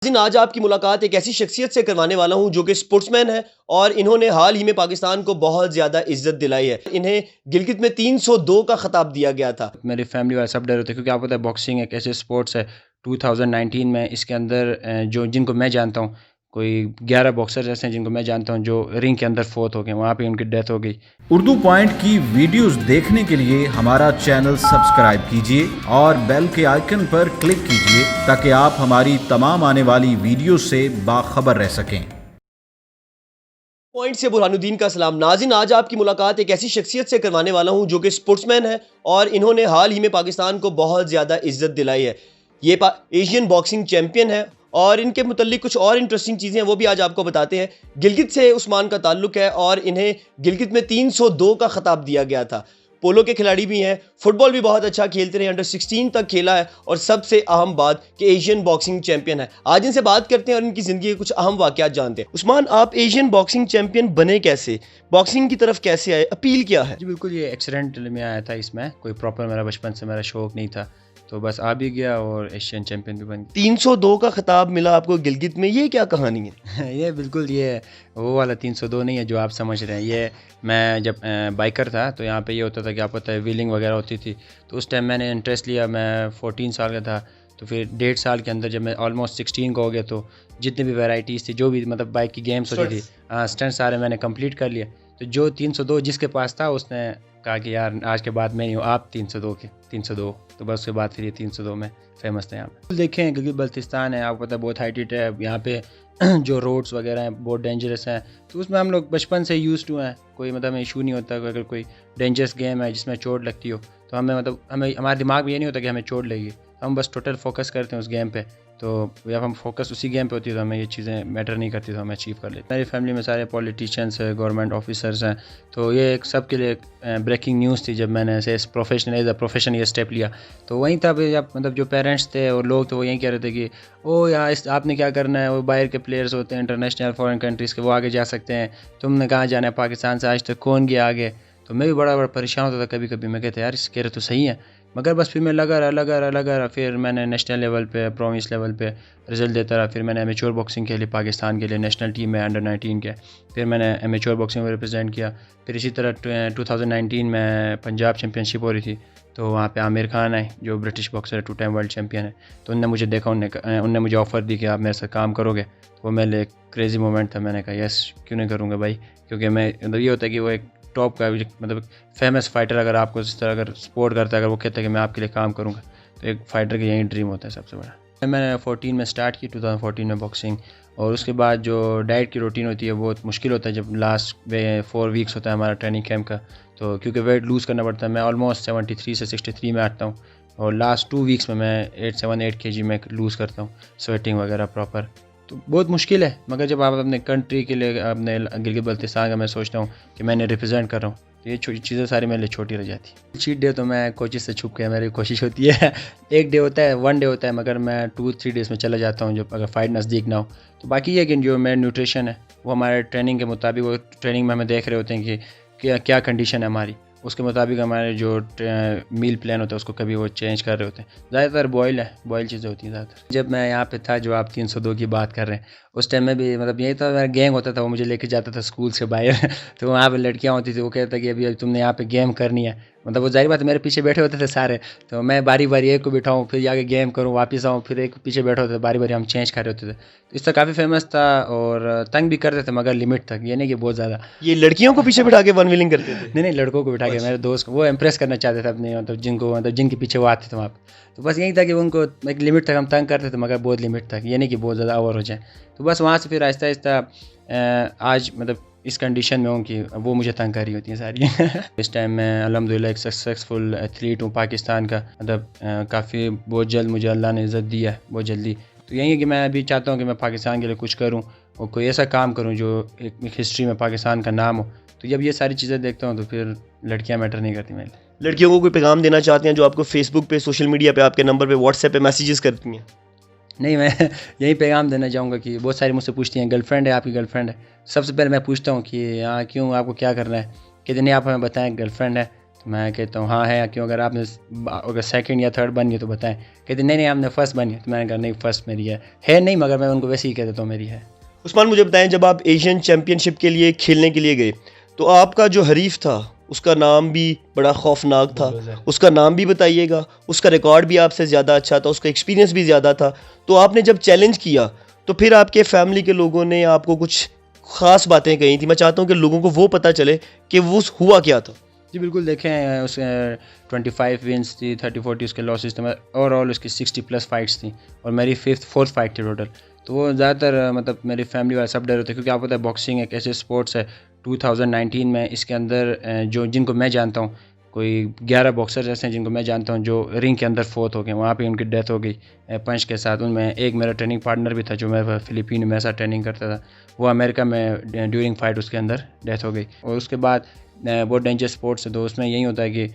नाज़रीन, आज आपकी मुलाकात एक ऐसी शख्सियत से करवाने वाला हूं जो कि स्पोर्ट्समैन है और इन्होंने हाल ही में पाकिस्तान को बहुत ज़्यादा इज्जत दिलाई है। इन्हें गिलगित में 302 का खिताब दिया गया था। मेरी फैमिली वाले सब डर रहे थे क्योंकि आपको पता है बॉक्सिंग एक ऐसे स्पोर्ट्स है 2019 में इसके अंदर जो जिनको मैं जानता हूँ कोई 11 बॉक्सर्स ऐसे हैं जिनको मैं जानता हूँ जो रिंग के अंदर फोत हो गए, वहाँ पे उनकी डेथ हो गई। उर्दू पॉइंट की वीडियोस देखने के लिए हमारा चैनल सब्सक्राइब कीजिए और बेल के आइकन पर क्लिक कीजिए ताकि आप हमारी तमाम आने वाली वीडियो से बाखबर रह सकें। पॉइंट से बुरहानुद्दीन का सलाम। नाज़रीन, आज आपकी मुलाकात एक ऐसी शख्सियत से करवाने वाला हूं जो कि स्पोर्ट्समैन है और इन्होंने हाल ही में पाकिस्तान को बहुत ज़्यादा इज्जत दिलाई है। ये एशियन बॉक्सिंग चैम्पियन है और इनके मुतल्लिक कुछ और इंटरेस्टिंग चीज़ें हैं वो भी आज आपको बताते हैं। गिलगित से उस्मान का ताल्लुक है और इन्हें गिलगित में 302 का खिताब दिया गया था। पोलो के खिलाड़ी भी हैं, फुटबॉल भी बहुत अच्छा खेलते रहे, अंडर 16 तक खेला है और सबसे अहम बात कि एशियन बॉक्सिंग चैंपियन है। आज इनसे बात करते हैं और इनकी ज़िंदगी के कुछ अहम वाक़यात जानते हैं। उस्मान, आप एशियन बॉक्सिंग चैंपियन बने कैसे? बॉक्सिंग की तरफ कैसे आए? अपील क्या है? जी बिल्कुल, ये एक्सीडेंट में आया था, इसमें कोई प्रॉपर मेरा बचपन से मेरा शौक नहीं था, तो बस आ भी गया और एशियन चैंपियन भी बन 302 का खिताब मिला आपको गिलगित में, ये क्या कहानी है? गया। ये बिल्कुल ये वो वाला 302 नहीं है जो आप समझ रहे हैं। ये मैं जब बाइकर था तो यहाँ पे ये होता था कि आपको पता है व्हीलिंग वगैरह होती थी, तो उस टाइम मैंने इंटरेस्ट लिया। मैं 14 साल का था, तो फिर 1.5 साल के अंदर जब मैं ऑलमोस्ट 16 का हो गया तो जितनी भी वैराइटीज़ थी, जो भी मतलब बाइक की गेम्स होती थी, स्टंट सारे मैंने कंप्लीट कर लिए। तो जो 302 जिसके पास था उसने कहा कि यार आज के बाद मैं नहीं हूँ, आप 302 तो बस उसके बाद फिर ये 302 में फेमस थे यहाँ पे। देखें गिलगित बल्तिस्तान है, आपको पता है बहुत हाइटेड है यहाँ पे। जो रोड्स वगैरह हैं बहुत डेंजरस हैं, तो उसमें हम लोग बचपन से यूज़ टू हैं, कोई मतलब इशू नहीं होता। अगर कोई डेंजरस गेम है जिसमें चोट लगती हो तो हमें हमारे दिमाग में ये नहीं होता कि हमें चोट लगी, हम बस टोटल फोकस करते हैं उस गेम पे। तो जब हम फोकस उसी गेम पे होती है तो हमें ये चीज़ें मैटर नहीं करती, तो हम अचीव कर लेते हैं। मेरी फैमिली में सारे पॉलिटिशियंस हैं, गवर्नमेंट ऑफिसर्स हैं, तो ये एक सबके लिए ब्रेकिंग न्यूज़ थी जब मैंने ऐसे प्रोफेशनल एज अ प्रोफेशन ये स्टेप लिया। तो वहीं था जब मतलब जो पेरेंट्स थे और लोग तो वो यही कह रहे थे कि ओ यार आपने क्या करना है, वो बाहर के प्लेयर्स होते हैं इंटरनेशनल फॉरेन कंट्रीज़ के, वो आगे जा सकते हैं, तुमने कहाँ जाना है, पाकिस्तान से आज तक कौन गया आगे। तो मैं भी बड़ा परेशान होता था कभी कभी, मैं कहता यार इस कह रहे तो सही है, मगर बस फिर मैं लगा रहा। फिर मैंने नेशनल लेवल पे, प्रोविंस लेवल पे रिज़ल्ट देता रहा। फिर मैंने एमेच्योर बॉक्सिंग खेली पाकिस्तान के लिए, नेशनल टीम में अंडर 19 के। फिर मैंने एमेच्योर बॉक्सिंग में रिप्रेजेंट किया। फिर इसी तरह 2019 में पंजाब चैम्पियनशिप हो रही थी, तो वहाँ पे आमिर खान है जो ब्रिटिश बॉक्सर है, 2 टाइम वर्ल्ड चैम्पियन है। तो उनने मुझे देखा, उनने मुझे ऑफ़र दी कि आप मेरे साथ काम करोगे। तो वो मेरे लिए क्रेज़ी मोमेंट था। मैंने कहा यस, क्यों नहीं करूँगा भाई, क्योंकि मैं मतलब ये होता है कि वो एक टॉप का मतलब फेमस फाइटर अगर आपको इस तरह अगर सपोर्ट करता है, अगर वो कहता है कि मैं आपके लिए काम करूँगा, तो एक फ़ाइटर का यही ड्रीम होता है सबसे बड़ा। मैंने 14 में स्टार्ट की, 2014 में बॉक्सिंग, और उसके बाद जो डाइट की रूटीन होती है बहुत मुश्किल होता है जब लास्ट 4 वीक्स होता है हमारा ट्रेनिंग कैंप का, तो क्योंकि वेट लूज़ करना पड़ता है। मैं ऑलमोस्ट 73 से 63 में आता हूँ और लास्ट 2 वीक्स में मैं 8 kg में लूज़ करता हूँ, स्वेटिंग वगैरह प्रॉपर। तो बहुत मुश्किल है, मगर जब आप अपने कंट्री के लिए, अपने गिलगित बल्तिस्तान का मैं सोचता हूँ कि मैंने रिप्रेजेंट कर रहा हूँ, तो ये चीज़ें सारी मेरे लिए छोटी रह जाती। चीट डे तो मैं कोचिज़ से छुप के मेरी कोशिश होती है एक डे होता है, 1 डे होता है, मगर मैं 2-3 डेज़ में चला जाता हूँ जब अगर फाइट नज़दीक ना हो। तो बाकी ये कि जो मेरा न्यूट्रिशन है वो हमारे ट्रेनिंग के मुताबिक, वो ट्रेनिंग में हमें देख रहे होते हैं कि क्या कंडीशन है हमारी, उसके मुताबिक हमारे जो मील प्लान होता है उसको कभी वो चेंज कर रहे होते हैं। ज़्यादातर बॉयल चीज़ें होती हैं ज़्यादातर। जब मैं यहाँ पे था, जो आप 302 की बात कर रहे हैं, उस टाइम में भी मतलब यही था, मेरा गैंग होता था, वो मुझे लेके जाता था स्कूल से बाहर तो वहाँ पे लड़कियाँ होती थी, वो कहता कि अभी तुमने यहाँ पे गेम करनी है, मतलब वो जाहिर बात है मेरे पीछे बैठे होते थे सारे, तो मैं बारी बारी एक को बिठाऊँ, फिर जाके गेम करूँ, वापस आऊँ, फिर एक पीछे बैठे होते थे, बारी बारी हम चेंज कर रहे होते थे। तो इससे काफ़ी फेमस था और तंग भी करते थे, मगर लिमिट तक, ये नहीं कि बहुत ज़्यादा। ये लड़कियों को पीछे बिठा के वन व्हीलिंग करते थे? नहीं, लड़कों को बिठा के, मेरे दोस्त को वो इम्प्रेस करना चाहते थे अपने, मतलब जिनके पीछे वो आते थे वहाँ पे। तो बस यही था कि उनको एक लिमिट तक हम तंग करते थे, मगर बहुत लिमिट तक, ये नहीं कि बहुत ज़्यादा ओवर हो जाए। तो बस वहाँ से फिर आहिस्ता आहिस्ता आज मतलब इस कंडीशन में हूँ कि वो मुझे तंग कर रही होती हैं सारी इस टाइम मैं अल्हम्दुलिल्लाह एक सक्सेसफुल एथलीट हूँ पाकिस्तान का, मतलब काफ़ी बहुत जल्द मुझे अल्लाह ने इज़्ज़त दिया है, बहुत जल्दी। तो यही है कि मैं अभी चाहता हूँ कि मैं पाकिस्तान के लिए कुछ करूँ और कोई ऐसा काम करूँ जो एक हिस्ट्री में पाकिस्तान का नाम हो। तो जब ये सारी चीज़ें देखता हूँ तो फिर लड़कियाँ मैटर नहीं करती मेरे लिए। लड़कियों को कोई पैगाम देना चाहते हैं जो आपको फेसबुक पे, सोशल मीडिया पे, आपके नंबर पे, व्हाट्सएप पे मैसेजेस करती हैं? नहीं, मैं यही पैगाम देना चाहूँगा कि बहुत सारी मुझसे पूछती हैं गर्लफ्रेंड है, आपकी गर्लफ्रेंड है। सबसे पहले मैं पूछता हूँ कि हाँ क्यों, आपको क्या करना है, कहते नहीं आप हमें बताएं गर्लफ्रेंड है। तो मैं कहता हूँ हाँ है, क्यों अगर आपने अगर सेकंड या थर्ड बनी है तो बताएं। कहते नहीं आपने फर्स्ट बनी है। तो मैंने कहा नहीं फर्स्ट मेरी है नहीं, मगर मैं उनको वैसे ही कह देता हूँ मेरी है। उस्मान मुझे बताएं, जब आप एशियन चैम्पियनशिप के लिए खेलने के लिए गए तो आपका जो हरीफ था उसका नाम भी बड़ा खौफनाक था, उसका नाम भी बताइएगा। उसका रिकॉर्ड भी आपसे ज़्यादा अच्छा था, उसका एक्सपीरियंस भी ज़्यादा था। तो आपने जब चैलेंज किया तो फिर आपके फैमिली के लोगों ने आपको कुछ ख़ास बातें कही थी। मैं चाहता हूँ कि लोगों को वो पता चले कि वो हुआ क्या था। जी बिल्कुल, देखें उस 25 विंस थी, 30-40 उसके लॉसेस थे, ओवरऑल उसकी 60+ फाइट्स थी और मेरी फोर्थ फाइट थी टोटल। तो वो ज़्यादातर मतलब मेरी फैमिली वाले सब डर होते, क्योंकि आपको पता है बॉक्सिंग एक ऐसे स्पोर्ट्स है 2019 में इसके अंदर जिनको मैं जानता हूँ, कोई 11 बॉक्सर्स ऐसे हैं जिनको मैं जानता हूँ जो रिंग के अंदर फोर्थ हो गए, वहाँ पे उनकी डेथ हो गई पंच के साथ। उनमें एक मेरा ट्रेनिंग पार्टनर भी था जो मेरे फिलीपीन में ऐसा ट्रेनिंग करता था, वो अमेरिका में ड्यूरिंग फाइट उसके अंदर डेथ हो गई। और उसके बाद बहुत डेंजर स्पोर्ट्स है, तो उसमें यही होता है कि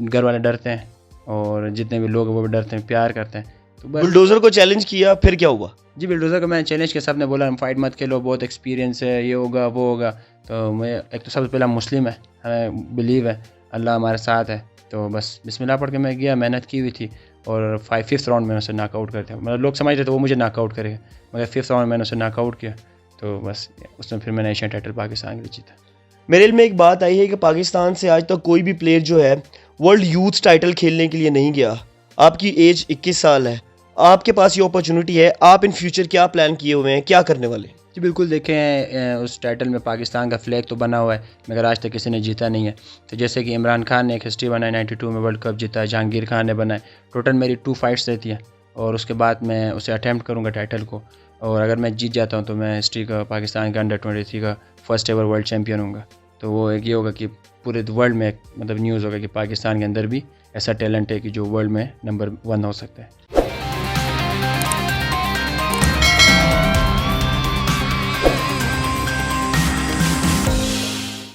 घर वाले डरते हैं और जितने भी लोग हैं वो भी डरते हैं, प्यार करते हैं। तो बुलडोज़र को चैलेंज किया, फिर क्या हुआ? जी बुलडोज़र को मैंने चैलेंज किया, सबने बोला हम फाइट मत खेलो, बहुत एक्सपीरियंस है, ये होगा वो होगा। तो मैं एक तो सबसे पहला मुस्लिम है, हमें बिलीव है अल्लाह हमारे साथ है, तो बस बिस्मिल्लाह पढ़ के मैं गया, मेहनत की हुई थी और 5th राउंड में उसे नॉकआउट कर दिया। मतलब लोग समझ रहे थे वो मुझे नॉकआउट करेगा, मगर 5th राउंड में मैंने उसे नॉकआउट किया। तो बस उसमें फिर मैंने एशियन टाइटल पाकिस्तान के लिए जीता। मेरे इल्म में एक बात आई है कि पाकिस्तान से आज तक कोई भी प्लेयर जो है वर्ल्ड यूथ टाइटल खेलने के लिए नहीं गया। आपकी एज 21 साल है, आपके पास ये अपॉर्चुनिटी है, आप इन फ्यूचर क्या प्लान किए हुए हैं, क्या करने वाले? जी बिल्कुल, देखें उस टाइटल में पाकिस्तान का फ्लैग तो बना हुआ है, मगर आज तक किसी ने जीता नहीं है। तो जैसे कि इमरान खान ने एक हिस्ट्री बनाई, 92 में वर्ल्ड कप जीता, जहांगीर खान ने बनाए। टोटल मेरी 2 फाइट्स रहती हैं और उसके बाद मैं उसे अटैम्प्ट करूँगा टाइटल को, और अगर मैं जीत जाता हूँ तो मैं हिस्ट्री का पाकिस्तान का अंडर-23 का फर्स्ट एवर वर्ल्ड चैम्पियन होऊंगा। तो वो एक ये होगा कि पूरे वर्ल्ड में मतलब न्यूज़ होगा कि पाकिस्तान के अंदर भी ऐसा टैलेंट है कि जो वर्ल्ड में नंबर 1 हो सकता है।